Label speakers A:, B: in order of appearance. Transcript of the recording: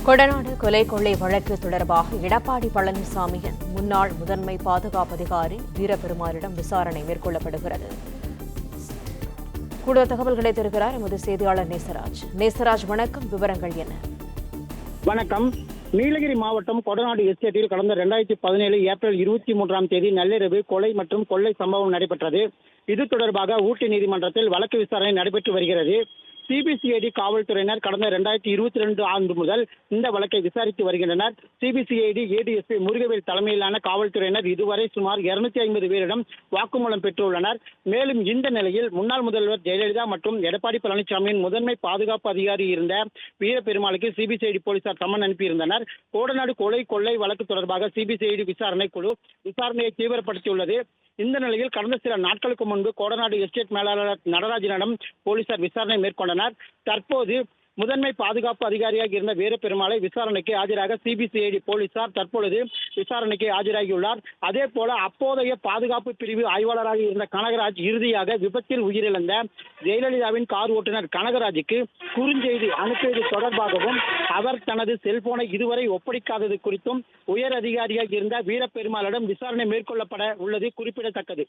A: கொடநாடு கொலை கொள்ளை வழக்கு தொடர்பாக எடப்பாடி பழனிசாமியின் முன்னாள் முதன்மை பாதுகாப்பு அதிகாரி வீரபெருமாளிடம் விசாரணை மேற்கொள்ளப்படுகிறது. கூடுதல் தகவல்களை தருகிறார் எமது செய்தியாளர் நேசராஜ். நேசராஜ், வணக்கம். விவரங்கள் என்ன?
B: வணக்கம். நீலகிரி மாவட்டம் கொடநாடு எஸ்டேட்டில் கடந்த 2017 ஏப்ரல் 23 நள்ளிரவு கொலை மற்றும் கொள்ளை சம்பவம் நடைபெற்றது. இது தொடர்பாக ஊட்டி நீதிமன்றத்தில் வழக்கு விசாரணை நடைபெற்று வருகிறது. சிபிசிஐடி காவல்துறையினர் கடந்த 2022 ஆண்டு முதல் இந்த வழக்கை விசாரித்து வருகின்றனர். சிபிசிஐடி ஏடிஎஸ்பி முருகவேல் தலைமையிலான காவல்துறையினர் இதுவரை சுமார் 250 பேரிடம் வாக்குமூலம் பெற்றுள்ளனர். மேலும் இந்த நிலையில் முன்னாள் முதல்வர் ஜெயலலிதா மற்றும் எடப்பாடி பழனிசாமியின் முதன்மை பாதுகாப்பு அதிகாரி இருந்த வீரபெருமாளுக்கு சிபிசிஐடி போலீசார் சம்மன் அனுப்பியிருந்தனர். கோடநாடு கொலை கொள்ளை வழக்கு தொடர்பாக சிபிசிஐடி விசாரணை குழு விசாரணையை தீவிரப்படுத்தியுள்ளது. இந்த நிலையில் கடந்த சில நாட்களுக்கு முன்பு கோடநாடு எஸ்டேட் மேலாளர் நடராஜனிடம் போலீசார் விசாரணை மேற்கொண்டனர். தற்போது முதன்மை பாதுகாப்பு அதிகாரியாக இருந்த வீரபெருமாளை விசாரணைக்கு ஆஜராக சிபிசிஐடி போலீசார் தற்பொழுது விசாரணைக்கு ஆஜராகியுள்ளார். அதே போல அப்போதைய பாதுகாப்பு பிரிவு ஆய்வாளராக இருந்த கனகராஜ் இறுதியாக விபத்தில் உயிரிழந்த ஜெயலலிதாவின் கார் ஓட்டுநர் கனகராஜுக்கு குறுஞ்செய்தி அனுப்பியது தொடர்பாகவும் அவர் தனது செல்போனை இதுவரை ஒப்படைக்காதது குறித்தும் உயர் அதிகாரியாக இருந்த வீரபெருமாளிடம் விசாரணை மேற்கொள்ளப்பட உள்ளது குறிப்பிடத்தக்கது.